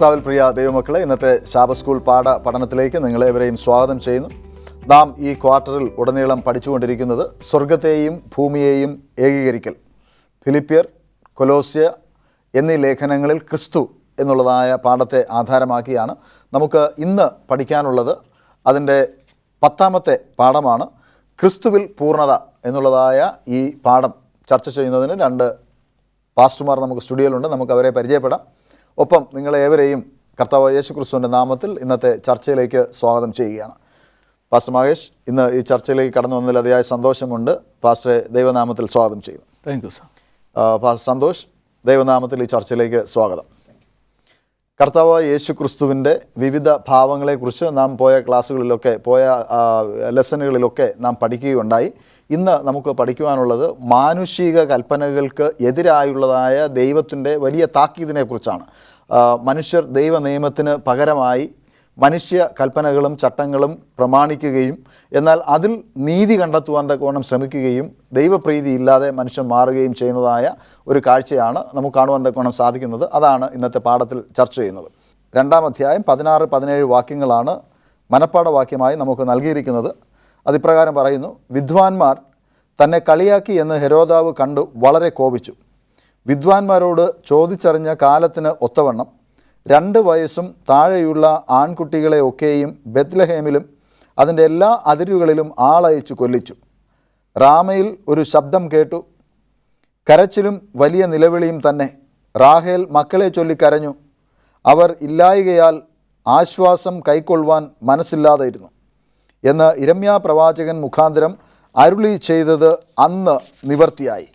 കർത്താവിൽ പ്രിയ ദൈവമക്കളെ, ഇന്നത്തെ ശാബ സ്കൂൾ പഠനത്തിലേക്ക് നിങ്ങളേവരെയും സ്വാഗതം ചെയ്യുന്നു. നാം ഈ ക്വാർട്ടറിൽ ഉടനീളം പഠിച്ചുകൊണ്ടിരിക്കുന്നത് സ്വർഗത്തെയും ഭൂമിയെയും ഏകീകരിക്കൽ, ഫിലിപ്പിയർ, കൊലോസ്യ എന്നീ ലേഖനങ്ങളിൽ ക്രിസ്തു എന്നുള്ളതായ പാഠത്തെ ആധാരമാക്കിയാണ്. നമുക്ക് ഇന്ന് പഠിക്കാനുള്ളത് അതിൻ്റെ 10ാമത്തെ പാഠമാണ്. ക്രിസ്തുവിൽ പൂർണ്ണത എന്നുള്ളതായ ഈ പാഠം ചർച്ച ചെയ്യുന്നതിന് 2 പാസ്റ്റർമാർ നമുക്ക് സ്റ്റുഡിയോയിലുണ്ട്. നമുക്ക് അവരെ പരിചയപ്പെടാം. ഒപ്പം നിങ്ങളേവരെയും കർത്താവ് യേശു ക്രിസ്തുവിൻ്റെ നാമത്തിൽ ഇന്നത്തെ ചർച്ചയിലേക്ക് സ്വാഗതം ചെയ്യുകയാണ്. പാസ്റ്റർ മഹേഷ്, ഇന്ന് ഈ ചർച്ചയിലേക്ക് കടന്നു വന്നതിൽ അതിയായ സന്തോഷമുണ്ട്. പാസ്റ്ററെ ദൈവനാമത്തിൽ സ്വാഗതം ചെയ്യുന്നു. Thank you sir. Pastor Santhosh, ദൈവനാമത്തിൽ ഈ ചർച്ചയിലേക്ക് സ്വാഗതം. കർത്താവ് യേശു ക്രിസ്തുവിൻ്റെ വിവിധ ഭാവങ്ങളെക്കുറിച്ച് നാം പോയ ക്ലാസ്സുകളിലൊക്കെ, പോയ ലെസനുകളിലൊക്കെ നാം പഠിക്കുകയുണ്ടായി. ഇന്ന് നമുക്ക് പഠിക്കുവാനുള്ളത് മാനുഷിക കൽപ്പനകൾക്ക് എതിരായുള്ളതായ ദൈവത്തിൻ്റെ വലിയ താക്കീതിനെക്കുറിച്ചാണ്. മനുഷ്യർ ദൈവ നിയമത്തിന് പകരമായി മനുഷ്യ കൽപ്പനകളും ചട്ടങ്ങളും പ്രമാണിക്കുകയും എന്നാൽ അതിൽ നീതി കണ്ടെത്തുവാൻ തക്കവണ്ണം ശ്രമിക്കുകയും ദൈവപ്രീതി ഇല്ലാതെ മനുഷ്യൻ മാറുകയും ചെയ്യുന്നതായ ഒരു കാഴ്ചയാണ് നമുക്ക് കാണുവാൻ തക്കവണ്ണം സാധിക്കുന്നത്. അതാണ് ഇന്നത്തെ പാഠത്തിൽ ചർച്ച ചെയ്യുന്നത്. 2-ാം അധ്യായം 16-17 വാക്യങ്ങളാണ് മനപ്പാഠ വാക്യമായി നമുക്ക് നൽകിയിരിക്കുന്നത്. അതിപ്രകാരം പറയുന്നു: വിദ്വാൻമാർ തന്നെ കളിയാക്കി എന്ന് ഹെരോദാവ് കണ്ടു വളരെ കോപിച്ചു. വിദ്വാൻമാരോട് ചോദിച്ചറിഞ്ഞ കാലത്തിന് ഒത്തവണ്ണം 2 വയസ്സും താഴെയുള്ള ആൺകുട്ടികളെ ഒക്കെയും ബെത്ലഹേമിലും അതിൻ്റെ എല്ലാ അതിരുകളിലും ആളയച്ചു കൊല്ലിച്ചു. റാമയിൽ ഒരു ശബ്ദം കേട്ടു, കരച്ചിലും വലിയ നിലവിളിയും തന്നെ. റാഹേൽ മക്കളെ ചൊല്ലിക്കരഞ്ഞു. അവർ ഇല്ലായ്കയാൽ ആശ്വാസം കൈക്കൊള്ളുവാൻ മനസ്സില്ലാതെയിരുന്നു എന്ന് യിരെമ്യാ പ്രവാചകൻ മുഖാന്തരം അരുളി ചെയ്തത് അന്ന് നിവർത്തിയായി.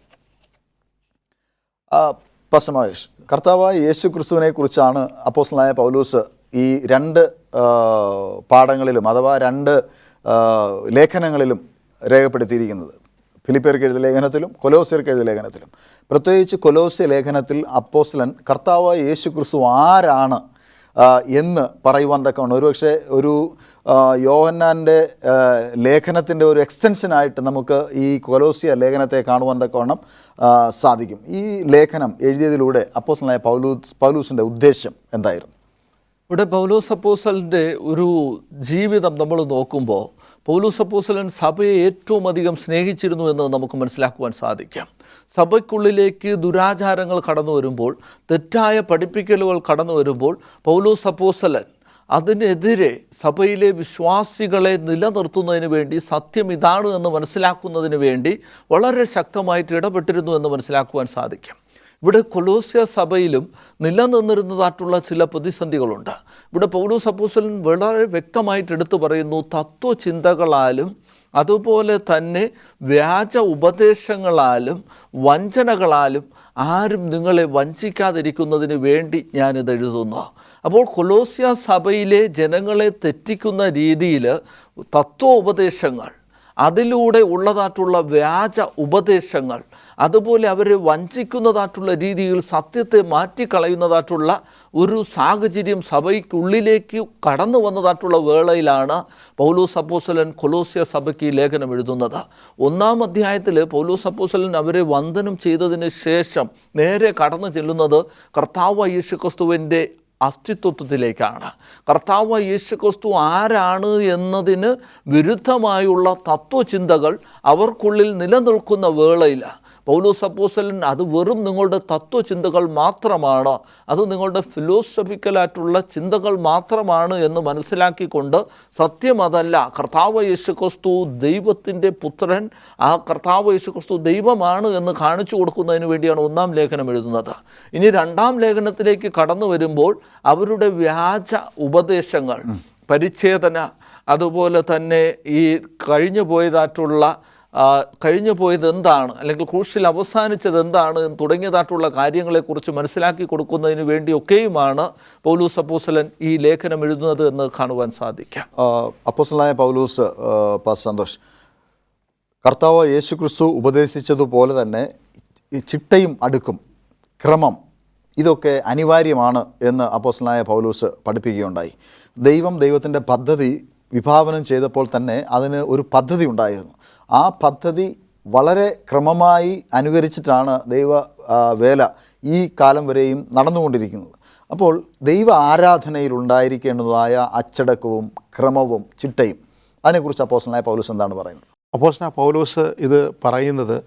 പാസ്റ്റർ മഹേഷ്, കർത്താവായ യേശു ക്രിസ്തുവിനെ കുറിച്ചാണ് അപ്പോസ്തലനായ പൗലോസ് ഈ 2 പാഠങ്ങളിലും അഥവാ 2 ലേഖനങ്ങളിലും രേഖപ്പെടുത്തിയിരിക്കുന്നത്. ഫിലിപ്പിയർക്ക് എഴുതിയ ലേഖനത്തിലും കൊലോസ്യർക്ക് എഴുതിയ ലേഖനത്തിലും. പ്രത്യേകിച്ച് കൊലോസ്യ ലേഖനത്തിൽ അപ്പോസ്തലൻ കർത്താവായ യേശു ക്രിസ്തു ആരാണ് എന്ന് പറയുവാൻ തക്കവണ്ണം ഒരുപക്ഷെ ഒരു യോഹന്നാൻ്റെ ലേഖനത്തിൻ്റെ ഒരു എക്സ്റ്റൻഷനായിട്ട് നമുക്ക് ഈ കൊലോസ്യ ലേഖനത്തെ കാണുവാൻ തക്കവണ്ണം സാധിക്കും. ഈ ലേഖനം എഴുതിയതിലൂടെ അപ്പോസ്തലനായ പൗലൂസിൻ്റെ ഉദ്ദേശം എന്തായിരുന്നു? ഇവിടെ പൗലോസ് അപ്പോസ്തലൻ്റെ ഒരു ജീവിതം നമ്മൾ നോക്കുമ്പോൾ പൗലോസ് അപ്പോസ്തലൻ സഭയെ ഏറ്റവും അധികം സ്നേഹിച്ചിരുന്നു എന്ന് നമുക്ക് മനസ്സിലാക്കുവാൻ സാധിക്കാം. സഭയ്ക്കുള്ളിലേക്ക് ദുരാചാരങ്ങൾ കടന്നു വരുമ്പോൾ, തെറ്റായ പഠിപ്പിക്കലുകൾ കടന്നു വരുമ്പോൾ പൗലോസ് അപ്പോസ്തലൻ അതിനെതിരെ സഭയിലെ വിശ്വാസികളെ നിലനിർത്തുന്നതിന് വേണ്ടി, സത്യം ഇതാണ് എന്ന് മനസ്സിലാക്കുന്നതിന് വേണ്ടി വളരെ ശക്തമായിട്ട് ഇടപെട്ടിരുന്നു എന്ന് മനസ്സിലാക്കുവാൻ സാധിക്കും. ഇവിടെ കൊലോസ്യ സഭയിലും നിലനിന്നിരുന്നതായിട്ടുള്ള ചില പ്രതിസന്ധികളുണ്ട്. ഇവിടെ പൗലോസ് അപ്പോസ്തലൻ വളരെ വ്യക്തമായിട്ട് എടുത്തു പറയുന്നു, തത്വചിന്തകളാലും അതുപോലെ തന്നെ വ്യാജ ഉപദേശങ്ങളാലും വഞ്ചനകളാലും ആരും നിങ്ങളെ വഞ്ചിക്കാതിരിക്കുന്നതിന് വേണ്ടി ഞാനിത് എഴുതുന്നു. അപ്പോൾ കൊലോസ്യ സഭയിലെ ജനങ്ങളെ തെറ്റിക്കുന്ന രീതിയിൽ തത്വോപദേശങ്ങൾ, അതിലൂടെ ഉള്ളതായിട്ടുള്ള വ്യാജ ഉപദേശങ്ങൾ, അതുപോലെ അവരെ വഞ്ചിക്കുന്നതായിട്ടുള്ള രീതിയിൽ സത്യത്തെ മാറ്റിക്കളയുന്നതായിട്ടുള്ള ഒരു സാഹചര്യം സഭയ്ക്കുള്ളിലേക്ക് കടന്നു വന്നതായിട്ടുള്ള വേളയിലാണ് പൗലോസ് അപ്പോസ്തലൻ കൊലോസ്യ സഭയ്ക്ക് ലേഖനം എഴുതുന്നത്. 1-ാം അധ്യായത്തിൽ പൗലോസ് അപ്പോസ്തലൻ അവരെ വന്ദനം ചെയ്തതിന് ശേഷം നേരെ കടന്നു ചെല്ലുന്നത് കർത്താവ് യേശു ക്രിസ്തുവിൻ്റെ അസ്തിത്വത്തിലേക്കാണ്. കർത്താവ് യേശു ക്രിസ്തു ആരാണ് എന്നതിന് വിരുദ്ധമായുള്ള തത്വചിന്തകൾ അവർക്കുള്ളിൽ നിലനിൽക്കുന്ന വേളയിൽ പൗലോസ് അപ്പോസ്തലൻ അത് വെറും നിങ്ങളുടെ തത്വചിന്തകൾ മാത്രമാണ്, അത് നിങ്ങളുടെ ഫിലോസഫിക്കലായിട്ടുള്ള ചിന്തകൾ മാത്രമാണ് എന്ന് മനസ്സിലാക്കിക്കൊണ്ട് സത്യം അതല്ല, കർത്താവ് യേശു ക്രിസ്തു ദൈവത്തിൻ്റെ പുത്രൻ, ആ കർത്താവ് യേശു ക്രിസ്തു ദൈവമാണ് എന്ന് കാണിച്ചു കൊടുക്കുന്നതിന് വേണ്ടിയാണ് 1-ാം ലേഖനം എഴുതുന്നത്. ഇനി 2-ാം ലേഖനത്തിലേക്ക് കടന്നു വരുമ്പോൾ അവരുടെ വ്യാജ ഉപദേശങ്ങൾ, പരിച്ഛേദന, അതുപോലെ തന്നെ ഈ കഴിഞ്ഞു പോയത് എന്താണ്, അല്ലെങ്കിൽ ക്രൂശിൽ അവസാനിച്ചത് എന്താണ് എന്ന് തുടങ്ങിയതായിട്ടുള്ള കാര്യങ്ങളെക്കുറിച്ച് മനസ്സിലാക്കി കൊടുക്കുന്നതിന് വേണ്ടിയൊക്കെയുമാണ് പൗലോസ് അപ്പോസ്തലൻ ഈ ലേഖനം എഴുതുന്നത് എന്ന് കാണുവാൻ സാധിക്കാം. അപ്പോസ്തലനായ പൗലോസ്, പാസ്റ്റർ സന്തോഷ്, കർത്താവ് യേശു ക്രിസ്തു ഉപദേശിച്ചതുപോലെ തന്നെ ഈ ചിട്ടയും അടുക്കും, ക്രമം, ഇതൊക്കെ അനിവാര്യമാണ് എന്ന് അപ്പോസ്തലനായ പൗലോസ് പഠിപ്പിക്കുകയുണ്ടായി. ദൈവത്തിൻ്റെ പദ്ധതി വിഭാവനം ചെയ്തപ്പോൾ തന്നെ അതിന് ഒരു പദ്ധതി ഉണ്ടായിരുന്നു. ആ പദ്ധതി വളരെ ക്രമമായി അനുകരിച്ചിട്ടാണ് ദൈവ വേല ഈ കാലം വരെയും നടന്നുകൊണ്ടിരിക്കുന്നത്. അപ്പോൾ ദൈവ ആരാധനയിൽ ഉണ്ടായിരിക്കേണ്ടതായ അച്ചടക്കവും ക്രമവും ചിട്ടയും അതിനെക്കുറിച്ച് അപ്പോസ്തലനായ പൗലോസ് എന്താണ് പറയുന്നത്? അപ്പോസ്തലനായ പൗലോസ് ഇത് പറയുന്നത്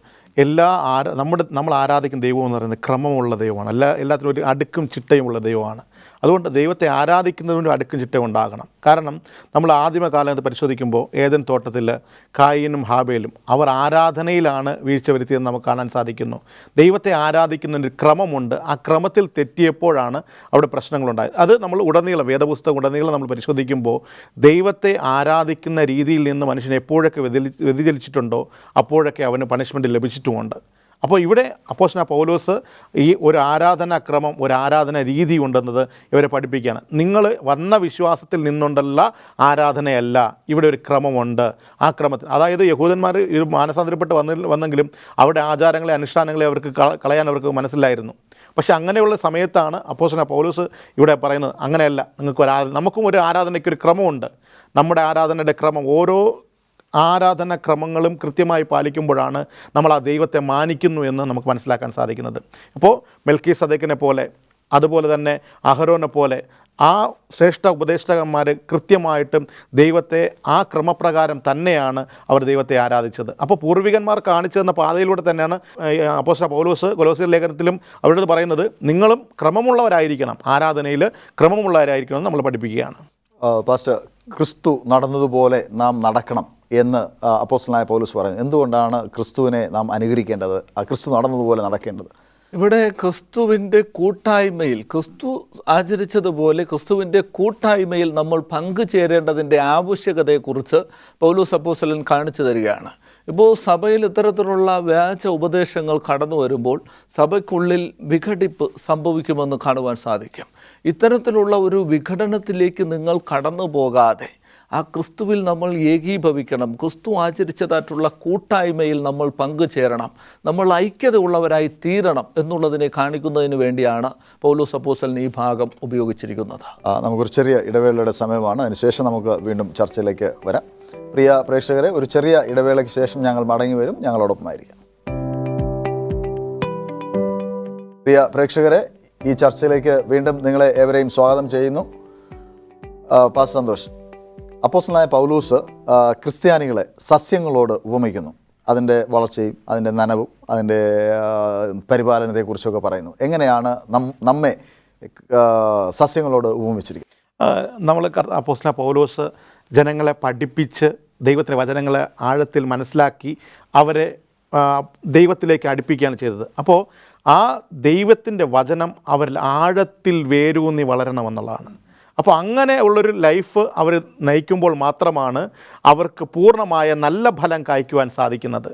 നമ്മൾ ആരാധിക്കുന്ന ദൈവം എന്ന് പറയുന്നത് ക്രമമുള്ള ദൈവമാണ്. എല്ലാത്തിനും ഒരു അടുക്കും ചിട്ടയുമുള്ള ദൈവമാണ്. അതുകൊണ്ട് ദൈവത്തെ ആരാധിക്കുന്നതിന് അടുക്കും ചിട്ട ഉണ്ടാകണം. കാരണം നമ്മൾ ആദിമകാലത്ത് പരിശോധിക്കുമ്പോൾ ഏദൻ തോട്ടത്തിൽ കായീനും ഹാബേലും അവർ ആരാധനയിലാണ് വീഴ്ച വരുത്തിയെന്ന് നമുക്ക് കാണാൻ സാധിക്കുന്നു. ദൈവത്തെ ആരാധിക്കുന്നതിന് ക്രമമുണ്ട്. ആ ക്രമത്തിൽ തെറ്റിയപ്പോഴാണ് അവിടെ പ്രശ്നങ്ങളുണ്ടായത്. അത് നമ്മൾ ഉടനീളം വേദപുസ്തകം ഉടനീളം നമ്മൾ പരിശോധിക്കുമ്പോൾ ദൈവത്തെ ആരാധിക്കുന്ന രീതിയിൽ നിന്ന് മനുഷ്യൻ എപ്പോഴൊക്കെ വ്യതിചലിച്ചിട്ടുണ്ടോ അപ്പോഴൊക്കെ അവന് പണിഷ്മെൻറ്റ് ലഭിച്ചിട്ടുമുണ്ട്. അപ്പോൾ ഇവിടെ അപ്പോസ്തലനായ പൗലോസ് ഈ ഒരു ആരാധനാക്രമം, ഒരു ആരാധന രീതി ഉണ്ടെന്നത് ഇവരെ പഠിപ്പിക്കുകയാണ്. നിങ്ങൾ വന്ന വിശ്വാസത്തിൽ നിന്നുകൊണ്ടല്ല ആരാധനയല്ല, ഇവിടെ ഒരു ക്രമമുണ്ട്. ആ ക്രമത്തിൽ, അതായത് യഹൂദന്മാർ ഇത് മാനസാന്തരപ്പെട്ട് വന്നെങ്കിലും അവരുടെ ആചാരങ്ങളെ അനുഷ്ഠാനങ്ങളെ അവർക്ക് കളയാൻ അവർക്ക് മനസ്സിലായിരുന്നു. പക്ഷേ അങ്ങനെയുള്ള സമയത്താണ് അപ്പോസ്തലനായ പൗലോസ് ഇവിടെ പറയുന്നത് അങ്ങനെയല്ല, നമുക്കും ഒരു ആരാധനയ്ക്കൊരു ക്രമമുണ്ട്. നമ്മുടെ ആരാധനയുടെ ക്രമം, ഓരോ ആരാധനാക്രമങ്ങളും കൃത്യമായി പാലിക്കുമ്പോഴാണ് നമ്മൾ ആ ദൈവത്തെ മാനിക്കുന്നു എന്ന് നമുക്ക് മനസ്സിലാക്കാൻ സാധിക്കുന്നത്. അപ്പോൾ മെൽക്കീസദേക്കിനെ പോലെ, അതുപോലെ തന്നെ അഹരോനെ പോലെ ആ ശ്രേഷ്ഠ ഉപദേഷ്ടകന്മാർ കൃത്യമായിട്ടും ദൈവത്തെ ആ ക്രമപ്രകാരം തന്നെയാണ് അവർ ദൈവത്തെ ആരാധിച്ചത്. അപ്പോൾ പൂർവികന്മാർ കാണിച്ചു തന്ന പാതയിലൂടെ തന്നെയാണ് അപ്പോസ്തലനായ പൗലോസ് കൊലോസ്യർ ലേഖനത്തിലും അവരോട് പറയുന്നത് നിങ്ങളും ക്രമമുള്ളവരായിരിക്കണം, ആരാധനയിൽ ക്രമമുള്ളവരായിരിക്കണം എന്ന് നമ്മൾ പഠിപ്പിക്കുകയാണ്. പാസ്റ്റർ, ക്രിസ്തു നടന്നതുപോലെ നാം നടക്കണം എന്ന് അപ്പോസ്തലനായ പൗലോസ് പറയുന്നത് എന്തുകൊണ്ടാണ് ക്രിസ്തുവിനെ നാം അനുകരിക്കേണ്ടത്, ക്രിസ്തു നടന്നതുപോലെ നടക്കേണ്ടത്? ഇവിടെ ക്രിസ്തുവിൻ്റെ കൂട്ടായ്മയിൽ, ക്രിസ്തു ആചരിച്ചതുപോലെ ക്രിസ്തുവിൻ്റെ കൂട്ടായ്മയിൽ നമ്മൾ പങ്കുചേരേണ്ടതിൻ്റെ ആവശ്യകതയെക്കുറിച്ച് പൗലോസ് അപ്പോസ്തലൻ കാണിച്ചു തരികയാണ്. ഇപ്പോൾ സഭയിൽ ഇത്തരത്തിലുള്ള വ്യാജ ഉപദേശങ്ങൾ കടന്നു വരുമ്പോൾ സഭയ്ക്കുള്ളിൽ വിഘടിപ്പ് സംഭവിക്കുമെന്ന് കാണുവാൻ സാധിക്കും. ഇത്തരത്തിലുള്ള ഒരു വിഘടനത്തിലേക്ക് നിങ്ങൾ കടന്നു പോകാതെ ആ ക്രിസ്തുവിൽ നമ്മൾ ഏകീഭവിക്കണം. ക്രിസ്തു ആചരിച്ചതായിട്ടുള്ള കൂട്ടായ്മയിൽ നമ്മൾ പങ്കുചേരണം, നമ്മൾ ഐക്യതയുള്ളവരായി തീരണം എന്നുള്ളതിനെ കാണിക്കുന്നതിന് വേണ്ടിയാണ് പൗലോസ് അപ്പോസ്തലൻ ഈ ഭാഗം ഉപയോഗിച്ചിരിക്കുന്നത്. നമുക്കൊരു ചെറിയ ഇടവേളയുടെ സമയമാണ്. അതിനുശേഷം നമുക്ക് വീണ്ടും ചർച്ചയിലേക്ക് വരാം. പ്രിയ പ്രേക്ഷകരെ, ഒരു ചെറിയ ഇടവേളയ്ക്ക് ശേഷം ഞങ്ങൾ മടങ്ങി വരും. ഞങ്ങളോടൊപ്പമായിരിക്കാം. പ്രിയ പ്രേക്ഷകരെ, ഈ ചർച്ചയിലേക്ക് വീണ്ടും നിങ്ങളെ ഏവരെയും സ്വാഗതം ചെയ്യുന്നു. പാസ്റ്റർ സന്തോഷ്, അപ്പോസ്തലനായ പൗലോസ് ക്രിസ്ത്യാനികളെ സസ്യങ്ങളോട് ഉപമിക്കുന്നു. അതിൻ്റെ വളർച്ചയും അതിൻ്റെ നനവും അതിൻ്റെ പരിപാലനത്തെക്കുറിച്ചൊക്കെ പറയുന്നു. എങ്ങനെയാണ് നമ്മെ സസ്യങ്ങളോട് ഉപമിച്ചിരിക്കുന്നത്? നമ്മൾ അപ്പോസ്തലനായ പൗലോസ് ജനങ്ങളെ പഠിപ്പിച്ച് ദൈവത്തിൻ്റെ വചനങ്ങളെ ആഴത്തിൽ മനസ്സിലാക്കി അവരെ ദൈവത്തിലേക്ക് അടുപ്പിക്കുകയാണ് ചെയ്തത്. അപ്പോൾ ആ ദൈവത്തിൻ്റെ വചനം അവരിൽ ആഴത്തിൽ വേരൂന്നി വളരണമെന്നുള്ളതാണ്. അപ്പോൾ അങ്ങനെ ഉള്ളൊരു ലൈഫ് അവർ നയിക്കുമ്പോൾ മാത്രമാണ് അവർക്ക് പൂർണ്ണമായ നല്ല ഫലം കായ്ക്കുവാൻ സാധിക്കുന്നത്.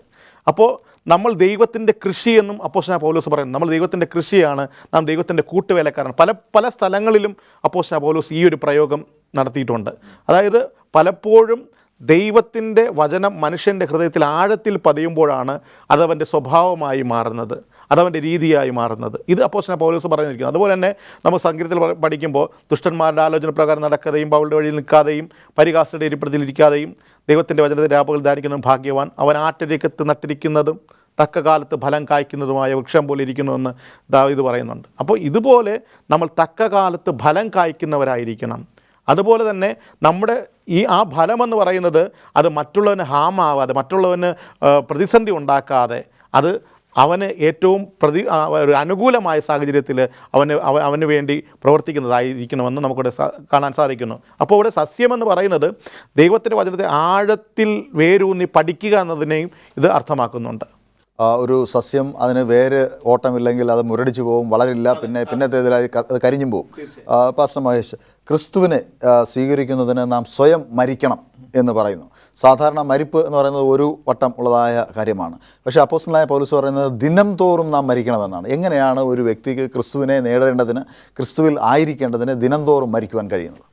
അപ്പോൾ നമ്മൾ ദൈവത്തിൻ്റെ കൃഷിയെന്നും അപ്പോസ്തലനായ പൗലോസ് പറയുന്നു. നമ്മൾ ദൈവത്തിൻ്റെ കൃഷിയാണ്, നാം ദൈവത്തിൻ്റെ കൂട്ടുവേലക്കാരാണ്. പല സ്ഥലങ്ങളിലും അപ്പോസ്തലനായ പൗലോസ് ഈ ഒരു പ്രയോഗം നടത്തിയിട്ടുണ്ട്. അതായത് പലപ്പോഴും ദൈവത്തിൻ്റെ വചനം മനുഷ്യൻ്റെ ഹൃദയത്തിൽ ആഴത്തിൽ പതിയുമ്പോഴാണ് അതവൻ്റെ സ്വഭാവമായി മാറുന്നത്, അതവൻ്റെ രീതിയായി മാറുന്നത്. ഇത് അപ്പോസ്തലനായ പൗലോസ് പറഞ്ഞിരിക്കുന്നു. അതുപോലെ തന്നെ നമ്മൾ സങ്കീർത്തനത്തിൽ പഠിക്കുമ്പോൾ ദുഷ്ടന്മാരുടെ ആലോചന പ്രകാരം നടക്കാതെയും പൗളുടെ വഴിയിൽ നിൽക്കാതെയും പരിഹാസരുടെ ഇരിപ്പിടത്തിലിരിക്കാതെയും ദൈവത്തിൻ്റെ വചനത്തെ രാപ്പകൽ ധ്യാനിക്കുന്നതും ഭാഗ്യവാൻ, അവൻ ആട്ടിരക്കത്ത് നട്ടിരിക്കുന്നതും തക്ക കാലത്ത് ഫലം കായ്ക്കുന്നതുമായ വൃക്ഷം പോലെ ഇരിക്കുന്നുവെന്ന് ദാവീദ് പറയുന്നുണ്ട്. അപ്പോൾ ഇതുപോലെ നമ്മൾ തക്ക കാലത്ത് ഫലം കായ്ക്കുന്നവരായിരിക്കണം. അതുപോലെ തന്നെ നമ്മുടെ ആ ഫലമെന്ന് പറയുന്നത് അത് മറ്റുള്ളവന് ഹാമാവാതെ, മറ്റുള്ളവന് പ്രതിസന്ധി ഉണ്ടാക്കാതെ, അത് അവന് ഏറ്റവും ഒരു അനുകൂലമായ സാഹചര്യത്തിൽ അവന് വേണ്ടി പ്രവർത്തിക്കുന്നതായിരിക്കണമെന്ന് നമുക്കിവിടെ കാണാൻ സാധിക്കുന്നു. അപ്പോൾ ഇവിടെ സസ്യമെന്ന് പറയുന്നത് ദൈവത്തിൻ്റെ വചനത്തെ ആഴത്തിൽ വേരൂന്നി പഠിക്കുക എന്നതിനെയും ഇത് അർത്ഥമാക്കുന്നുണ്ട്. ഒരു സസ്യം അതിന് വേര് ഓട്ടമില്ലെങ്കിൽ അത് മുരടിച്ചു പോകും, വളരില്ല, പിന്നത്തേതിലായി അത് കരിഞ്ഞും പോകും. പാസ്റ്റർ മഹേഷ്, ക്രിസ്തുവിനെ സ്വീകരിക്കുന്നതിന് നാം സ്വയം മരിക്കണം എന്ന് പറയുന്നു. സാധാരണ മരിപ്പ് എന്ന് പറയുന്നത് ഒരു വട്ടം ഉള്ളതായ കാര്യമാണ്. പക്ഷേ അപ്പോസ്തലനായ പൗലോസ് പറയുന്നത് ദിനം തോറും നാം മരിക്കണമെന്നാണ്. എങ്ങനെയാണ് ഒരു വ്യക്തിക്ക് ക്രിസ്തുവിനെ നേടേണ്ടതിന്, ക്രിസ്തുവിൽ ആയിരിക്കേണ്ടതിന് ദിനം തോറും മരിക്കുവാൻ കഴിയുന്നത്?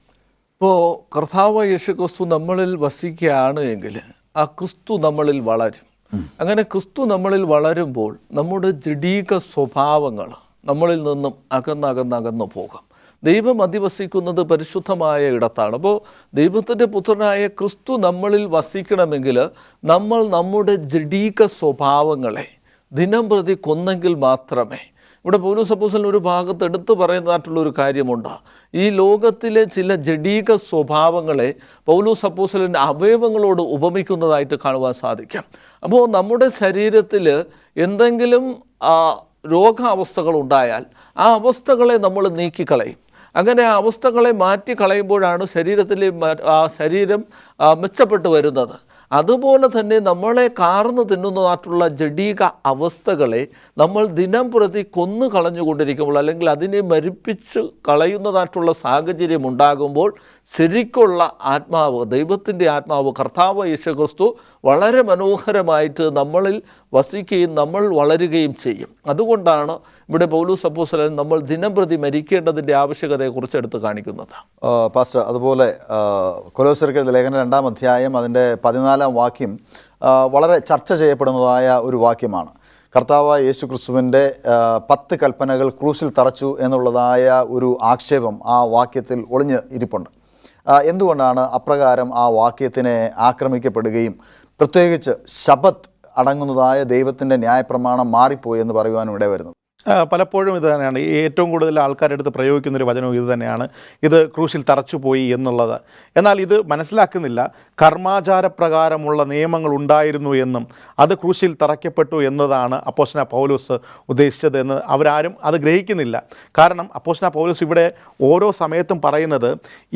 ഇപ്പോൾ കർത്താവ് യേശു ക്രിസ്തു നമ്മളിൽ വസിക്കുകയാണ് എങ്കിൽ ആ ക്രിസ്തു നമ്മളിൽ വളരും. അങ്ങനെ ക്രിസ്തു നമ്മളിൽ വളരുമ്പോൾ നമ്മുടെ ജഡീക സ്വഭാവങ്ങൾ നമ്മളിൽ നിന്നും അകന്നകന്നകന്നു പോകും. ദൈവം അധിവസിക്കുന്നത് പരിശുദ്ധമായ ഇടത്താണ്. അപ്പോൾ ദൈവത്തിൻ്റെ പുത്രനായ ക്രിസ്തു നമ്മളിൽ വസിക്കണമെങ്കിൽ നമ്മൾ നമ്മുടെ ജഡീക സ്വഭാവങ്ങളെ ദിനം പ്രതി കൊന്നെങ്കിൽ മാത്രമേ ഇവിടെ പൗലോസ് അപ്പോസ്തലൻ ഒരു ഭാഗത്ത് എടുത്തു പറയുന്നതായിട്ടുള്ളൊരു കാര്യമുണ്ട്. ഈ ലോകത്തിലെ ചില ജഡീക സ്വഭാവങ്ങളെ പൗലോസ് അപ്പോസ്തലൻ അവയവങ്ങളോട് ഉപമിക്കുന്നതായിട്ട് കാണുവാൻ സാധിക്കും. അപ്പോൾ നമ്മുടെ ശരീരത്തിൽ എന്തെങ്കിലും രോഗാവസ്ഥകൾ ഉണ്ടായാൽ ആ അവസ്ഥകളെ നമ്മൾ നീക്കിക്കളയും. അങ്ങനെ ആ അവസ്ഥകളെ മാറ്റിക്കളയുമ്പോഴാണ് ശരീരം മെച്ചപ്പെട്ടു വരുന്നത്. അതുപോലെ തന്നെ നമ്മളെ കാർന്നു തിന്നുന്നതായിട്ടുള്ള ജഡീക അവസ്ഥകളെ നമ്മൾ ദിനം പ്രതി കൊന്നു കളഞ്ഞുകൊണ്ടിരിക്കുമ്പോൾ, അല്ലെങ്കിൽ അതിനെ മരിപ്പിച്ച് കളയുന്നതായിട്ടുള്ള സാഹചര്യം ഉണ്ടാകുമ്പോൾ ശരിക്കുള്ള ആത്മാവ്, ദൈവത്തിൻ്റെ ആത്മാവ്, കർത്താവ് യേശുക്രിസ്തു വളരെ മനോഹരമായിട്ട് നമ്മളിൽ വസിക്കുകയും നമ്മൾ വളരുകയും ചെയ്യും. അതുകൊണ്ടാണ് ഇവിടെ പൗലോസ് അപ്പോസ്തലൻ നമ്മൾ ദിനം പ്രതി മരിക്കേണ്ടതിൻ്റെ ആവശ്യകതയെക്കുറിച്ച് എടുത്ത് കാണിക്കുന്നത്. പാസ്റ്റർ, അതുപോലെ കൊലോസ്യർക്കെഴുതിയ ലേഖനം 2-ാം അധ്യായം അതിൻ്റെ 14-ാം വാക്യം വളരെ ചർച്ച ചെയ്യപ്പെടുന്നതായ ഒരു വാക്യമാണ്. കർത്താവായ യേശു ക്രിസ്തുവിൻ്റെ 10 കൽപ്പനകൾ ക്രൂശിൽ തറച്ചു എന്നുള്ളതായ ഒരു ആക്ഷേപം ആ വാക്യത്തിൽ ഒളിഞ്ഞ് ഇരിപ്പുണ്ട്. എന്തുകൊണ്ടാണ് അപ്രകാരം ആ വാക്യത്തിനെ ആക്രമിക്കപ്പെടുകയും പ്രത്യേകിച്ച് ശബത്ത് അടങ്ങുന്നതായ ദൈവത്തിൻ്റെ ന്യായപ്രമാണം മാറിപ്പോയി എന്ന് പറയുവാനും ഇടവരുന്നത്? പലപ്പോഴും ഇത് തന്നെയാണ് ഏറ്റവും കൂടുതൽ ആൾക്കാരെടുത്ത് പ്രയോഗിക്കുന്നൊരു വചനവും ഇത് തന്നെയാണ്, ഇത് ക്രൂശിൽ തറച്ചുപോയി എന്നുള്ളത്. എന്നാൽ ഇത് മനസ്സിലാക്കുന്നില്ല, കർമാചാരപ്രകാരമുള്ള നിയമങ്ങൾ ഉണ്ടായിരുന്നു എന്നും അത് ക്രൂശിൽ തറയ്ക്കപ്പെട്ടു എന്നതാണ് അപ്പോസ്തലൻ പൗലോസ് ഉദ്ദേശിച്ചത് എന്ന് അവരാരും അത് ഗ്രഹിക്കുന്നില്ല. കാരണം അപ്പോസ്തലൻ പൗലോസ് ഇവിടെ ഓരോ സമയത്തും പറയുന്നത്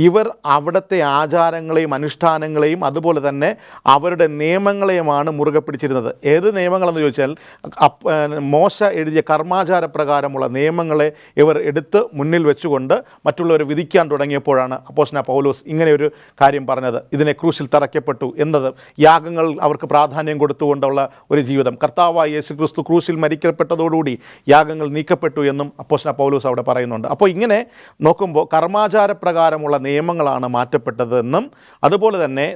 ഇവർ അവിടുത്തെ ആചാരങ്ങളെയും അനുഷ്ഠാനങ്ങളെയും അതുപോലെ തന്നെ അവരുടെ നിയമങ്ങളെയുമാണ് മുറുകെ പിടിച്ചിരുന്നത്. ഏത് നിയമങ്ങളെന്ന് ചോദിച്ചാൽ മോശ എഴുതിയ പ്രകാരമുള്ള നിയമങ്ങളെ ഇവർ എടുത്ത് മുന്നിൽ വെച്ചുകൊണ്ട് മറ്റുള്ളവരെ വിധിക്കാൻ തുടങ്ങിയപ്പോഴാണ് അപ്പോസ്തലൻ പൗലോസ് ഇങ്ങനെ ഒരു കാര്യം പറഞ്ഞത്. ഇതിനെ ക്രൂശിൽ തറയ്ക്കപ്പെട്ടു എന്നത്, യാഗങ്ങൾ അവർക്ക് പ്രാധാന്യം കൊടുത്തുകൊണ്ടുള്ള ഒരു ജീവിതം, കർത്താവായ യേശുക്രിസ്തു ക്രൂശിൽ മരിക്കപ്പെട്ടതോടുകൂടി യാഗങ്ങൾ നീക്കപ്പെട്ടു എന്നും അപ്പോസ്തലൻ പൗലോസ് അവിടെ പറയുന്നുണ്ട്. അപ്പോൾ ഇങ്ങനെ നോക്കുമ്പോൾ കർമാചാരപ്രകാരമുള്ള നിയമങ്ങളാണ് മാറ്റപ്പെട്ടതെന്നും അതുപോലെ തന്നെ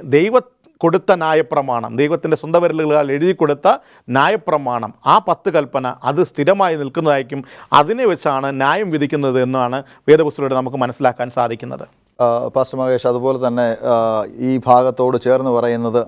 കൊടുത്ത ന്യായപ്രമാണം, ദൈവത്തിൻ്റെ സ്വന്തം വിരലുകളാൽ എഴുതി കൊടുത്ത ന്യായപ്രമാണം, ആ 10 കൽപ്പന അത് സ്ഥിരമായി നിൽക്കുന്നതായിരിക്കും, അതിനെ വെച്ചാണ് ന്യായം വിധിക്കുന്നത് എന്നാണ് വേദപുസ്തകത്തിലൂടെ നമുക്ക് മനസ്സിലാക്കാൻ സാധിക്കുന്നത്. പാസ്റ്റർ മഹേഷ്, അതുപോലെ തന്നെ ഈ ഭാഗത്തോട് ചേർന്ന് പറയുന്നത്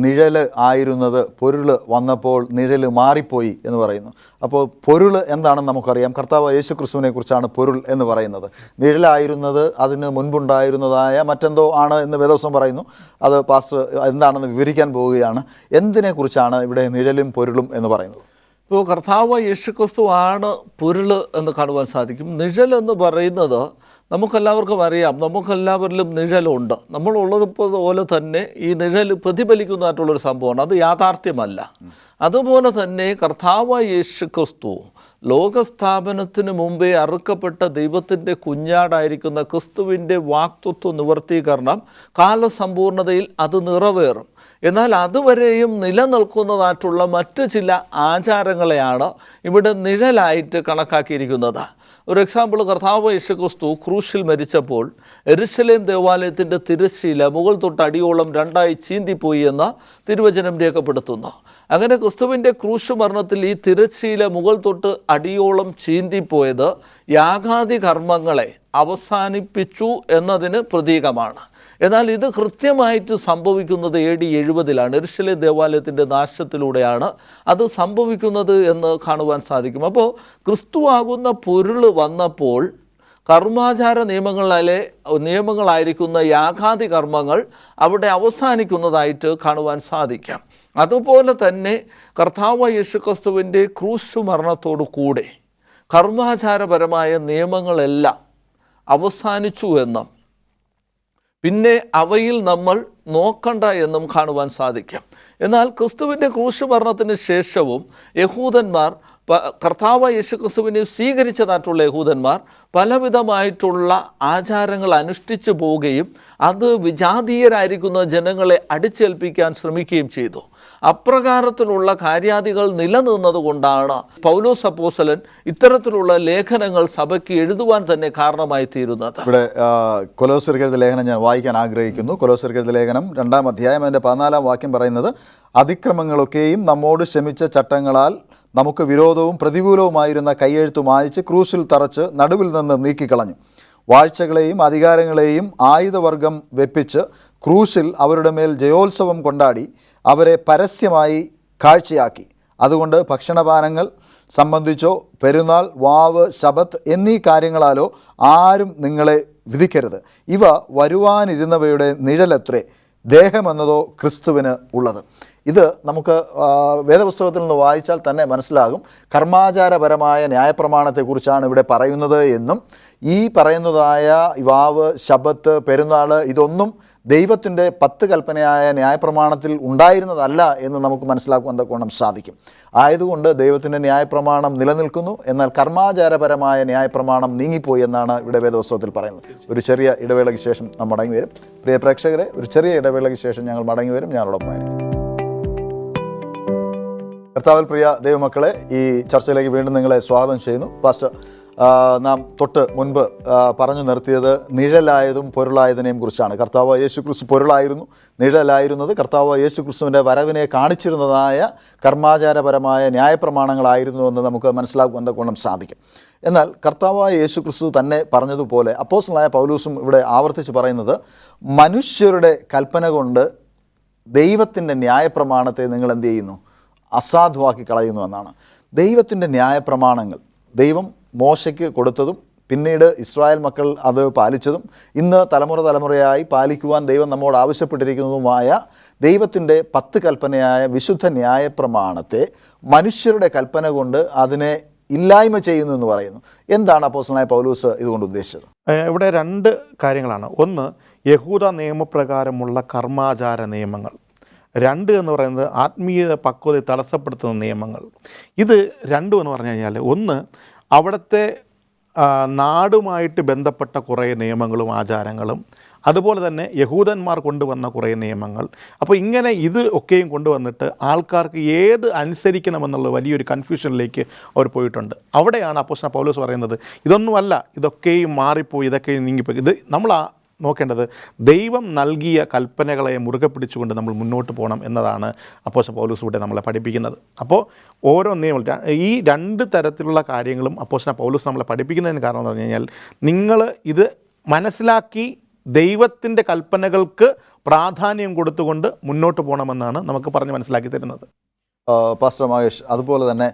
നിഴൽ ആയിരുന്നത് പൊരുൾ വന്നപ്പോൾ നിഴൽ മാറിപ്പോയി എന്ന് പറയുന്നു. അപ്പോൾ പൊരുൾ എന്താണെന്ന് നമുക്കറിയാം. കർത്താവ് യേശു ക്രിസ്തുവിനെ കുറിച്ചാണ് പൊരുൾ എന്ന് പറയുന്നത്. നിഴലായിരുന്നത് അതിന് മുൻപുണ്ടായിരുന്നതായ മറ്റെന്തോ ആണ് എന്ന് വേദപുസ്തകം പറയുന്നു. അത് പാസ്റ്റർ എന്താണെന്ന് വിവരിക്കാൻ പോവുകയാണ്. എന്തിനെക്കുറിച്ചാണ് ഇവിടെ നിഴലും പൊരുളും എന്ന് പറയുന്നത്? ഇപ്പോൾ കർത്താവ് യേശു ക്രിസ്തു ആണ് പൊരുൾ എന്ന് കാണുവാൻ സാധിക്കും. നിഴൽ എന്ന് പറയുന്നത് നമുക്കെല്ലാവർക്കും അറിയാം, നമുക്കെല്ലാവരിലും നിഴലുണ്ട്. നമ്മളുള്ളതുപോലെ തന്നെ ഈ നിഴൽ പ്രതിഫലിക്കുന്നതായിട്ടുള്ളൊരു സംഭവമാണ്, അത് യാഥാർത്ഥ്യമല്ല. അതുപോലെ തന്നെ കർത്താവായ യേശു ക്രിസ്തു ലോകസ്ഥാപനത്തിന് മുമ്പേ അറുക്കപ്പെട്ട ദൈവത്തിൻ്റെ കുഞ്ഞാടായിരിക്കുന്ന ക്രിസ്തുവിൻ്റെ വാക്തത്വ നിവർത്തീകരണം കാലസമ്പൂർണതയിൽ അത് നിറവേറും. എന്നാൽ അതുവരെയും നിലനിൽക്കുന്നതായിട്ടുള്ള മറ്റ് ചില ആചാരങ്ങളെയാണ് ഇവിടെ നിഴലായിട്ട് കണക്കാക്കിയിരിക്കുന്നത്. ഒരു എക്സാമ്പിൾ, കർത്താവ് യേശു ക്രിസ്തു ക്രൂശിൽ മരിച്ചപ്പോൾ യെരുശലേം ദേവാലയത്തിൻ്റെ തിരശ്ശീല മുകൾ തൊട്ട് അടിയോളം 2ആയി ചീന്തിപ്പോയി എന്ന് തിരുവചനം രേഖപ്പെടുത്തുന്നു. അങ്ങനെ ക്രിസ്തുവിൻ്റെ ക്രൂശ് മരണത്തിൽ ഈ തിരശ്ശീല മുകൾ തൊട്ട് അടിയോളം ചീന്തിപ്പോയത് യാഗാദി കർമ്മങ്ങളെ അവസാനിപ്പിച്ചു എന്നതിന് പ്രതീകമാണ്. എന്നാൽ ഇത് കൃത്യമായിട്ട് സംഭവിക്കുന്നത് AD 70-ലാണ്. യെരുശലേം ദേവാലയത്തിൻ്റെ നാശത്തിലൂടെയാണ് അത് സംഭവിക്കുന്നത് എന്ന് കാണുവാൻ സാധിക്കും. അപ്പോൾ ക്രിസ്തുവാകുന്ന പൊരുൾ വന്നപ്പോൾ കർമാചാര നിയമങ്ങളായിരിക്കുന്ന യാഗാദി കർമ്മങ്ങൾ അവിടെ അവസാനിക്കുന്നതായിട്ട് കാണുവാൻ സാധിക്കാം. അതുപോലെ തന്നെ കർത്താവ് യേശുക്രിസ്തുവിൻ്റെ ക്രൂശ് മരണത്തോടു കൂടെ കർമാചാരപരമായ നിയമങ്ങളെല്ലാം അവസാനിച്ചു എന്നും പിന്നെ അവയിൽ നമ്മൾ നോക്കണ്ട എന്നും കാണുവാൻ സാധിക്കും. എന്നാൽ ക്രിസ്തുവിൻ്റെ ക്രൂശ് മരണത്തിന് ശേഷവും യഹൂദന്മാർ, കർത്താവ് യേശുക്രിസ്തുവിനെ സ്വീകരിച്ചതായിട്ടുള്ള യഹൂദന്മാർ പലവിധമായിട്ടുള്ള ആചാരങ്ങൾ അനുഷ്ഠിച്ചു പോവുകയും അത് വിജാതീയരായിരിക്കുന്ന ജനങ്ങളെ അടിച്ചേൽപ്പിക്കാൻ ശ്രമിക്കുകയും ചെയ്തു. അപ്രകാരത്തിലുള്ള കാര്യാദികൾ നിലനിന്നതുകൊണ്ടാണ് പൗലോസ് അപ്പോസ്തലൻ ഇത്തരത്തിലുള്ള ലേഖനങ്ങൾ സഭയ്ക്ക് എഴുതുവാൻ തന്നെ കാരണമായി തീരുന്നത്. ഇവിടെ കൊലോസ്യർക്കെഴുതിയ ലേഖനം ഞാൻ വായിക്കാൻ ആഗ്രഹിക്കുന്നു. കൊലോസ്യർക്കെഴുതിയ ലേഖനം 2-ാം അധ്യായം അതിൻ്റെ 14-ാം വാക്യം പറയുന്നത്, അതിക്രമങ്ങളൊക്കെയും നമ്മോട് ക്ഷമിച്ച ചട്ടങ്ങളാൽ നമുക്ക് വിരോധവും പ്രതികൂലവുമായിരുന്ന കൈയെഴുത്തു മായ്ച്ച് ക്രൂശിൽ തറച്ച് നടുവിൽ നിന്ന് നീക്കിക്കളഞ്ഞു. വാഴ്ചകളെയും അധികാരങ്ങളെയും ആയുധവർഗം വെപ്പിച്ച് ക്രൂശിൽ അവരുടെ മേൽ ജയോത്സവം കൊണ്ടാടി അവരെ പരസ്യമായി കാഴ്ചയാക്കി. അതുകൊണ്ട് ഭക്ഷണപാനങ്ങൾ സംബന്ധിച്ചോ പെരുന്നാൾ, വാവ്, ശബത്ത് എന്നീ കാര്യങ്ങളാലോ ആരും നിങ്ങളെ വിധിക്കരുത്. ഇവ വരുവാനിരുന്നവയുടെ നിഴലത്രേ, ദേഹമെന്നതോ ക്രിസ്തുവിന് ഉള്ളത്. ഇത് നമുക്ക് വേദപുസ്തകത്തിൽ നിന്ന് വായിച്ചാൽ തന്നെ മനസ്സിലാകും. കർമാചാരപരമായ ന്യായപ്രമാണത്തെക്കുറിച്ചാണ് ഇവിടെ പറയുന്നത് എന്നും ഈ പറയുന്നതായ വാവ്, ശബത്ത്, പെരുന്നാൾ ഇതൊന്നും ദൈവത്തിൻ്റെ 10 കൽപ്പനയായ ന്യായപ്രമാണത്തിൽ ഉണ്ടായിരുന്നതല്ല എന്ന് നമുക്ക് മനസ്സിലാക്കുവാൻ തക്കവണ്ണം സാധിക്കും. ആയതുകൊണ്ട് ദൈവത്തിൻ്റെ ന്യായപ്രമാണം നിലനിൽക്കുന്നു, എന്നാൽ കർമാചാരപരമായ ന്യായപ്രമാണം നീങ്ങിപ്പോയി എന്നാണ് ഇവിടെ വേദപുസ്തകത്തിൽ പറയുന്നത്. ഒരു ചെറിയ ഇടവേളയ്ക്ക് ശേഷം നാം മടങ്ങി വരും. പ്രിയ പ്രേക്ഷകരെ, ഒരു ചെറിയ ഇടവേളയ്ക്ക് ശേഷം ഞങ്ങൾ മടങ്ങി വരും. ഞങ്ങളോടൊപ്പമായിരിക്കും. കർത്താവിൽ പ്രിയ ദൈവമക്കളെ, ഈ ചർച്ചയിലേക്ക് വീണ്ടും നിങ്ങളെ സ്വാഗതം ചെയ്യുന്നു. പാസ്റ്റർ, നാം തൊട്ട് മുൻപ് പറഞ്ഞു നിർത്തിയത് നിഴലായതും പൊരുളായതിനെയും കുറിച്ചാണ്. കർത്താവ് യേശു ക്രിസ്തു പൊരുളായിരുന്നു, നിഴലായിരുന്നത് കർത്താവ് യേശു ക്രിസ്തുവിൻ്റെ വരവിനെ കാണിച്ചിരുന്നതായ കർമാചാരപരമായ ന്യായപ്രമാണങ്ങളായിരുന്നു എന്ന് നമുക്ക് മനസ്സിലാക്കുവാൻ തക്കവണ്ണം സാധിക്കും. എന്നാൽ കർത്താവായ യേശു ക്രിസ്തു തന്നെ പറഞ്ഞതുപോലെ അപ്പോസ്തലനായ പൗലോസും ഇവിടെ ആവർത്തിച്ച് പറയുന്നത്, മനുഷ്യരുടെ കൽപ്പന കൊണ്ട് ദൈവത്തിൻ്റെ ന്യായപ്രമാണത്തെ നിങ്ങൾ എന്ത് ചെയ്യുന്നു? അസാധുവാക്കി കളയുന്നു എന്നാണ്. ദൈവത്തിൻ്റെ ന്യായപ്രമാണങ്ങൾ ദൈവം മോശയ്ക്ക് കൊടുത്തതും പിന്നീട് ഇസ്രായേൽ മക്കൾ അത് പാലിച്ചതും ഇന്ന് തലമുറയായി പാലിക്കുവാൻ ദൈവം നമ്മോട് ആവശ്യപ്പെട്ടിരിക്കുന്നതുമായ ദൈവത്തിൻ്റെ 10 കൽപ്പനയായ വിശുദ്ധ ന്യായപ്രമാണത്തെ മനുഷ്യരുടെ കൽപ്പന കൊണ്ട് അതിനെ ഇല്ലായ്മ ചെയ്യുന്നു എന്ന് പറയുന്നു. എന്താണ് അപ്പോസ്തലനായ പൗലോസ് ഇതുകൊണ്ട് ഉദ്ദേശിച്ചത്? ഇവിടെ 2 കാര്യങ്ങളാണ്. ഒന്ന്, യഹൂദ നിയമപ്രകാരമുള്ള കർമാചാര നിയമങ്ങൾ. 2 എന്ന് പറയുന്നത് ആത്മീയ പക്വതയെ തടസ്സപ്പെടുത്തുന്ന നിയമങ്ങൾ. ഇത് 2 എന്ന് പറഞ്ഞു കഴിഞ്ഞാൽ, ഒന്ന് അവിടുത്തെ നാടുമായിട്ട് ബന്ധപ്പെട്ട കുറേ നിയമങ്ങളും ആചാരങ്ങളും, അതുപോലെ തന്നെ യഹൂദന്മാർ കൊണ്ടുവന്ന കുറേ നിയമങ്ങൾ. അപ്പോൾ ഇങ്ങനെ ഇത് ഒക്കെയും കൊണ്ടുവന്നിട്ട് ആൾക്കാർക്ക് ഏത് അനുസരിക്കണമെന്നുള്ള വലിയൊരു കൺഫ്യൂഷനിലേക്ക് അവർ പോയിട്ടുണ്ട്. അവിടെയാണ് അപ്പോസ്തലൻ പൗലോസ് പറയുന്നത്, ഇതൊന്നുമല്ല, ഇതൊക്കെയും മാറിപ്പോയി, ഇതൊക്കെയും നീങ്ങിപ്പോയി. ഇത് നമ്മൾ നോക്കേണ്ടത് ദൈവം നൽകിയ കൽപ്പനകളെ മുറുകെ പിടിച്ചുകൊണ്ട് നമ്മൾ മുന്നോട്ട് പോകണം എന്നതാണ് അപ്പോസ്തലൻ പൗലോസ് ഇവിടെ നമ്മളെ പഠിപ്പിക്കുന്നത്. അപ്പോൾ ഓരോ നിയമം, ഈ 2 തരത്തിലുള്ള കാര്യങ്ങളും അപ്പോസ്തലൻ പൗലോസ് നമ്മളെ പഠിപ്പിക്കുന്നതിന് കാരണം എന്ന് പറഞ്ഞു കഴിഞ്ഞാൽ, നിങ്ങൾ ഇത് മനസ്സിലാക്കി ദൈവത്തിൻ്റെ കൽപ്പനകൾക്ക് പ്രാധാന്യം കൊടുത്തുകൊണ്ട് മുന്നോട്ട് പോകണമെന്നാണ് നമുക്ക് പറഞ്ഞ് മനസ്സിലാക്കി തരുന്നത്. പാസ്റ്റർ മഹേഷ്, അതുപോലെ തന്നെ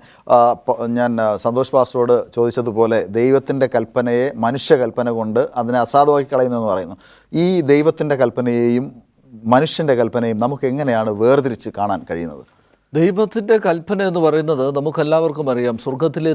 ഞാൻ സന്തോഷ് പാസ്റ്ററോട് ചോദിച്ചതുപോലെ ദൈവത്തിൻ്റെ കൽപ്പനയെ മനുഷ്യ കൽപ്പന കൊണ്ട് അതിനെ അസാധുവാക്കി കളയുന്നു എന്ന് പറയുന്നു. ഈ ദൈവത്തിൻ്റെ കൽപ്പനയെയും മനുഷ്യൻ്റെ കൽപ്പനയും നമുക്ക് എങ്ങനെയാണ് വേർതിരിച്ച് കാണാൻ കഴിയുന്നത്? ദൈവത്തിൻ്റെ കൽപ്പന എന്ന് പറയുന്നത് നമുക്കെല്ലാവർക്കും അറിയാം. സ്വർഗത്തിലെ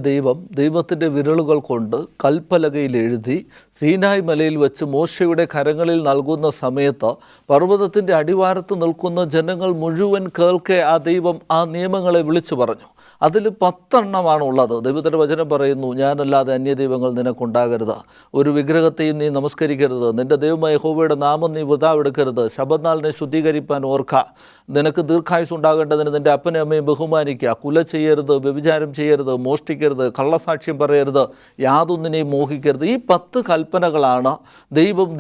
ദൈവത്തിൻ്റെ വിരലുകൾ കൊണ്ട് കൽപ്പലകയിൽ എഴുതി സീനായ് മലയിൽ വെച്ച് മോശയുടെ കരങ്ങളിൽ നൽകുന്ന സമയത്ത് പർവ്വതത്തിൻ്റെ അടിവാരത്ത് നിൽക്കുന്ന ജനങ്ങൾ മുഴുവൻ കേൾക്കെ ആ ദൈവം ആ നിയമങ്ങളെ വിളിച്ചു പറഞ്ഞു. അതിൽ 10 എണ്ണമാണ് ഉള്ളത്. ദൈവത്തിൻ്റെ വചനം പറയുന്നു, ഞാനല്ലാതെ അന്യദൈവങ്ങൾ നിനക്കുണ്ടാകരുത്, ഒരു വിഗ്രഹത്തെയും നീ നമസ്കരിക്കരുത്, നിൻ്റെ ദൈവമായ യഹോവയുടെ നാമം നീ വൃഥാ എടുക്കരുത്, ശബത്നാളിനെ ശുദ്ധീകരിപ്പാൻ ഓർക്ക, നിനക്ക് ദീർഘായുസ് ഉണ്ടാകേണ്ടതിന് നിൻ്റെ അപ്പനെ അമ്മയും ബഹുമാനിക്കുക, കുല ചെയ്യരുത്, വ്യഭിചാരം ചെയ്യരുത്, മോഷ്ടിക്കരുത്, കള്ളസാക്ഷ്യം പറയരുത്, യാതൊന്നിനെയും മോഹിക്കരുത്. ഈ 10 കൽപ്പനകളാണ്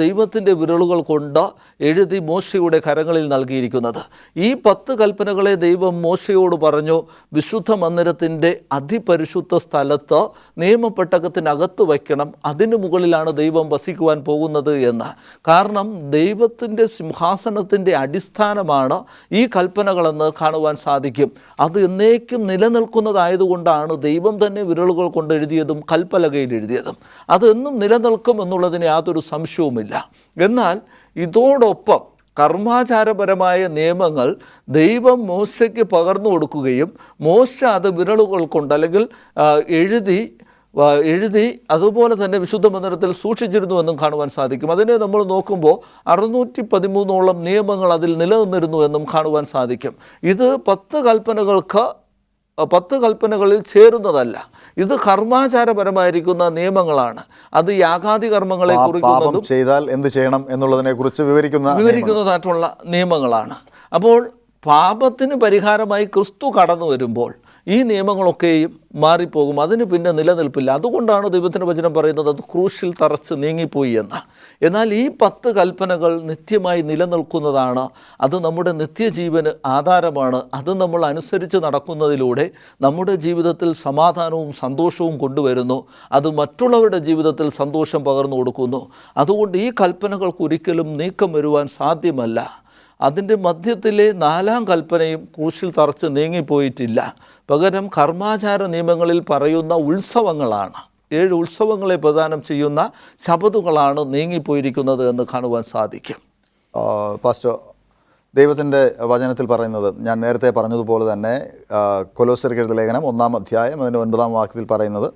ദൈവത്തിൻ്റെ വിരലുകൾ കൊണ്ട് എഴുതി മോശയുടെ കരങ്ങളിൽ നൽകിയിരിക്കുന്നത്. ഈ 10 കൽപ്പനകളെ ദൈവം മോശയോട് പറഞ്ഞു, വിശുദ്ധ മന്ദിരത്തിൻ്റെ അതിപരിശുദ്ധ സ്ഥലത്ത് നിയമപ്പെട്ടകത്തിനകത്ത് വയ്ക്കണം, അതിനു മുകളിലാണ് ദൈവം വസിക്കുവാൻ പോകുന്നത് എന്ന്. കാരണം ദൈവത്തിൻ്റെ സിംഹാസനത്തിൻ്റെ അടിസ്ഥാനമാണ് ഈ കൽപ്പനകളെന്ന് കാണുവാൻ സാധിക്കും. അത് എന്നേക്കും നിലനിൽക്കുന്നതായതുകൊണ്ടാണ് ദൈവം തന്നെ വിരലുകൾ കൊണ്ട് എഴുതിയതും കൽപ്പലകയിൽ എഴുതിയതും. അതെന്നും നിലനിൽക്കും എന്നുള്ളതിന് യാതൊരു സംശയവുമില്ല. എന്നാൽ ഇതോടൊപ്പം കർമാചാരപരമായ നിയമങ്ങൾ ദൈവം മോശയ്ക്ക് പകർന്നു കൊടുക്കുകയും മോശ അത് വിരലുകൾ കൊണ്ട് അല്ലെങ്കിൽ എഴുതി അതുപോലെ തന്നെ വിശുദ്ധ മന്ദിരത്തിൽ സൂക്ഷിച്ചിരുന്നുവെന്നും കാണുവാൻ സാധിക്കും. അതിനെ നമ്മൾ നോക്കുമ്പോൾ 613 നിയമങ്ങൾ അതിൽ നിലനിന്നിരുന്നു എന്നും കാണുവാൻ സാധിക്കും. ഇത് 10 കൽപ്പനകളിൽ ചേരുന്നതല്ല. ഇത് കർമാചാരപരമായിരിക്കുന്ന നിയമങ്ങളാണ്. അത് യാഗാദി കർമ്മങ്ങളെ കുറിക്കുന്നതും ചെയ്താൽ എന്ത് ചെയ്യണം എന്നുള്ളതിനെ കുറിച്ച് വിവരിക്കുന്നതായിട്ടുള്ള നിയമങ്ങളാണ്. അപ്പോൾ പാപത്തിന് പരിഹാരമായി ക്രിസ്തു കടന്നു വരുമ്പോൾ ഈ നിയമങ്ങളൊക്കെയും മാറിപ്പോകും, അതിന് പിന്നെ നിലനിൽപ്പില്ല. അതുകൊണ്ടാണ് ദൈവത്തിൻ്റെ വചനം പറയുന്നത് അത് ക്രൂശിൽ തറച്ച് നീങ്ങിപ്പോയി എന്ന്. എന്നാൽ ഈ 10 കൽപ്പനകൾ നിത്യമായി നിലനിൽക്കുന്നതാണ്. അത് നമ്മുടെ നിത്യജീവന് ആധാരമാണ്. അത് നമ്മൾ അനുസരിച്ച് നടക്കുന്നതിലൂടെ നമ്മുടെ ജീവിതത്തിൽ സമാധാനവും സന്തോഷവും കൊണ്ടുവരുന്നു. അത് മറ്റുള്ളവരുടെ ജീവിതത്തിൽ സന്തോഷം പകർന്നു കൊടുക്കുന്നു. അതുകൊണ്ട് ഈ കൽപ്പനകൾക്ക് ഒരിക്കലും നീക്കം വരുവാൻ സാധ്യമല്ല. അതിൻ്റെ മധ്യത്തിലെ 4-ാം കൽപ്പനയും ക്രൂശിൽ തറച്ച് നീങ്ങിപ്പോയിട്ടില്ല. പകരം കർമാചാര നിയമങ്ങളിൽ പറയുന്ന ഉത്സവങ്ങളാണ്, 7 ഉത്സവങ്ങളെ പ്രദാനം ചെയ്യുന്ന ശബതുകളാണ് നീങ്ങിപ്പോയിരിക്കുന്നത് എന്ന് കാണുവാൻ സാധിക്കും. പാസ്റ്റർ, ദൈവത്തിൻ്റെ വചനത്തിൽ പറയുന്നത് ഞാൻ നേരത്തെ പറഞ്ഞതുപോലെ തന്നെ കൊലോസ്യർക്ക് എഴുതിയ ലേഖനം 1-ാം അധ്യായം അതിൻ്റെ 9-ാം വാക്യത്തിൽ പറയുന്നത്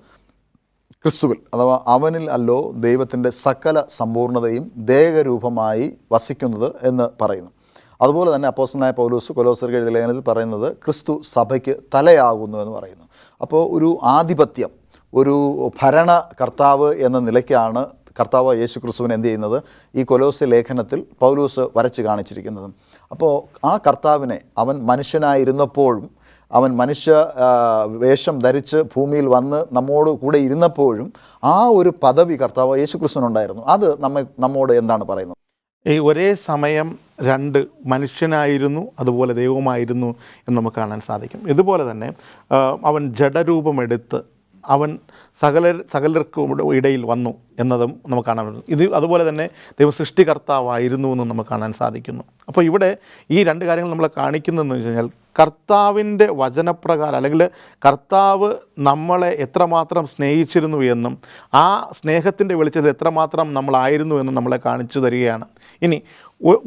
ക്രിസ്തുവിൽ അഥവാ അവനിൽ അല്ലോ ദൈവത്തിൻ്റെ സകല സമ്പൂർണ്ണതയും ദേഹരൂപമായി വസിക്കുന്നത് എന്ന് പറയുന്നു. അതുപോലെ തന്നെ അപ്പോസ്തലനായ പൗലോസ് കൊലോസ്യർക്ക് എഴുതിയ ലേഖനത്തിൽ പറയുന്നത് ക്രിസ്തു സഭയ്ക്ക് തലയാകുന്നു എന്ന് പറയുന്നു. അപ്പോൾ ഒരു ആധിപത്യം, ഒരു ഭരണകർത്താവ് എന്ന നിലയ്ക്കാണ് കർത്താവ് യേശു ക്രിസ്തുവിനെ എന്ത് ചെയ്യുന്നത് ഈ കൊലോസ്യ ലേഖനത്തിൽ പൗലോസ് വരച്ച് കാണിച്ചിരിക്കുന്നത്. അപ്പോൾ ആ കർത്താവിനെ അവൻ മനുഷ്യനായിരുന്നപ്പോഴും അവൻ മനുഷ്യ വേഷം ധരിച്ച് ഭൂമിയിൽ വന്ന് നമ്മോട് കൂടെ ഇരുന്നപ്പോഴും ആ ഒരു പദവി കർത്താവ് യേശു ക്രിസ്തുവിനുണ്ടായിരുന്നു. അത് നമ്മോട് എന്താണ് പറയുന്നത്? ഈ ഒരേ സമയം 2 മനുഷ്യനായിരുന്നു അതുപോലെ ദൈവമായിരുന്നു എന്ന് നമുക്ക് കാണാൻ സാധിക്കും. ഇതുപോലെ തന്നെ അവൻ ജഡരൂപമെടുത്ത് അവൻ സകലർക്കും ഇടയിൽ വന്നു എന്നതും നമുക്ക് കാണാൻ പറ്റും. ഇത് അതുപോലെ തന്നെ ദൈവം സൃഷ്ടികർത്താവായിരുന്നു എന്നും നമുക്ക് കാണാൻ സാധിക്കുന്നു. അപ്പോൾ ഇവിടെ ഈ 2 കാര്യങ്ങൾ നമ്മളെ കാണിക്കുന്നതെന്ന് വെച്ച് കഴിഞ്ഞാൽ കർത്താവിൻ്റെ വചനപ്രകാരം അല്ലെങ്കിൽ കർത്താവ് നമ്മളെ എത്രമാത്രം സ്നേഹിച്ചിരുന്നു എന്നും ആ സ്നേഹത്തിൻ്റെ വെളിച്ചത്തിൽ എത്രമാത്രം നമ്മളായിരുന്നു എന്നും നമ്മളെ കാണിച്ചു തരികയാണ്. ഇനി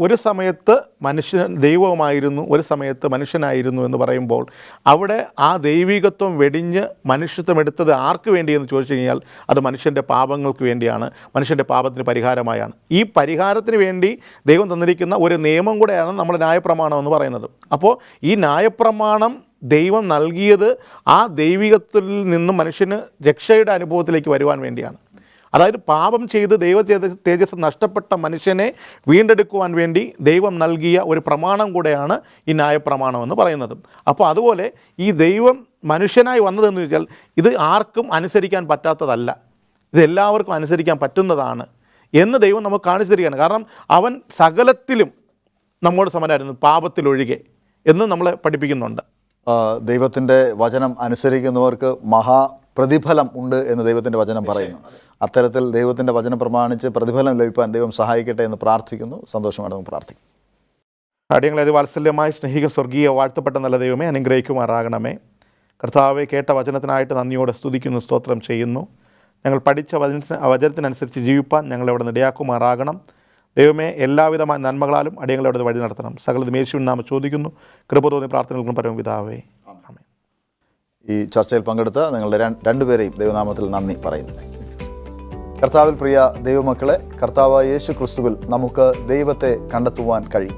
ഒരു സമയത്ത് മനുഷ്യൻ ദൈവമായിരുന്നു, ഒരു സമയത്ത് മനുഷ്യനായിരുന്നു എന്ന് പറയുമ്പോൾ അവിടെ ആ ദൈവികത്വം വെടിഞ്ഞ് മനുഷ്യത്വം എടുത്തത് ആർക്ക് വേണ്ടിയെന്ന് ചോദിച്ചു കഴിഞ്ഞാൽ അത് മനുഷ്യൻ്റെ പാപങ്ങൾക്ക് വേണ്ടിയാണ്, മനുഷ്യൻ്റെ പാപത്തിന് പരിഹാരമായാണ്. ഈ പരിഹാരത്തിന് വേണ്ടി ദൈവം തന്നിരിക്കുന്ന ഒരു നിയമം കൂടെയാണ് നമ്മുടെ ന്യായപ്രമാണം എന്ന് പറയുന്നത്. അപ്പോൾ ഈ ന്യായപ്രമാണം ദൈവം നൽകിയത് ആ ദൈവികത്തിൽ നിന്നും മനുഷ്യന് രക്ഷയുടെ അനുഭവത്തിലേക്ക് വരുവാൻ വേണ്ടിയാണ്. അതായത് പാപം ചെയ്ത് ദൈവ തേജസ് നഷ്ടപ്പെട്ട മനുഷ്യനെ വീണ്ടെടുക്കുവാൻ വേണ്ടി ദൈവം നൽകിയ ഒരു പ്രമാണം കൂടെയാണ് ഈ ന്യായപ്രമാണം എന്ന് പറയുന്നത്. അപ്പോൾ അതുപോലെ ഈ ദൈവം മനുഷ്യനായി വന്നതെന്ന് വെച്ചാൽ ഇത് ആർക്കും അനുസരിക്കാൻ പറ്റാത്തതല്ല, ഇത് എല്ലാവർക്കും അനുസരിക്കാൻ പറ്റുന്നതാണ് എന്ന് ദൈവം നമുക്ക് കാണിച്ചു തരികയാണ്. കാരണം അവൻ സകലത്തിലും നമ്മോട് സമനായിരുന്നു, പാപത്തിലൊഴികെ എന്ന് നമ്മളെ പഠിപ്പിക്കുന്നുണ്ട്. ദൈവത്തിൻ്റെ വചനം അനുസരിക്കുന്നവർക്ക് പ്രതിഫലം ഉണ്ട് എന്ന് ദൈവത്തിൻ്റെ വചനം പറയുന്നു. അത്തരത്തിൽ ദൈവത്തിൻ്റെ വചനം പ്രമാണിച്ച് പ്രതിഫലം ലഭിക്കാൻ ദൈവം സഹായിക്കട്ടെ എന്ന് പ്രാർത്ഥിക്കുന്നു. സന്തോഷമായിട്ട് നമുക്ക് പ്രാർത്ഥിക്കും. അടിയങ്ങളെ വാത്സല്യമായി സ്നേഹിക്കും സ്വർഗീയ വാഴ്ത്തപ്പെട്ട നല്ല ദൈവമേ, അനുഗ്രഹിക്കുമാറാകണമേ. കർത്താവെ, കേട്ട വചനത്തിനായിട്ട് നന്ദിയോടെ സ്തുതിക്കുന്നു, സ്തോത്രം ചെയ്യുന്നു. ഞങ്ങൾ പഠിച്ച വചനത്തിനനുസരിച്ച് ജീവിപ്പാൻ ഞങ്ങളെവിടെ ഇടയാക്കുമാറാകണം. ദൈവമേ, എല്ലാവിധമായ നന്മകളാലും അടിയങ്ങളെവിടെ വഴി നടത്തണം. സകലതും യേശുവിൻ നാമം ചോദിക്കുന്നു, കൃപ തോന്നി പ്രാർത്ഥനകൾക്കും പരമപിതാവേ, ആമേൻ. ഈ ചർച്ചയിൽ പങ്കെടുത്ത നിങ്ങളുടെ 2 പേരെയും ദൈവനാമത്തിൽ നന്ദി പറയുന്നു. കർത്താവിൽ പ്രിയ ദൈവമക്കളെ, കർത്താവ് യേശു ക്രിസ്തുവിൽ നമുക്ക് ദൈവത്തെ കണ്ടെത്തുവാൻ കഴിയും.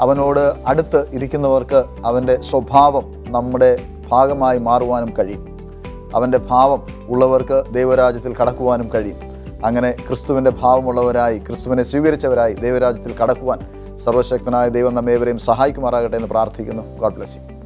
അവനോട് അടുത്ത് ഇരിക്കുന്നവർക്ക് അവൻ്റെ സ്വഭാവം നമ്മുടെ ഭാഗമായി മാറുവാനും കഴിയും. അവൻ്റെ ഭാവം ഉള്ളവർക്ക് ദൈവരാജ്യത്തിൽ കടക്കുവാനും കഴിയും. അങ്ങനെ ക്രിസ്തുവിൻ്റെ ഭാവമുള്ളവരായി, ക്രിസ്തുവിനെ സ്വീകരിച്ചവരായി ദൈവരാജ്യത്തിൽ കടക്കുവാൻ സർവശക്തനായ ദൈവം നമ്മേവരെയും സഹായിക്കുമാറാകട്ടെ എന്ന് പ്രാർത്ഥിക്കുന്നു. God bless you.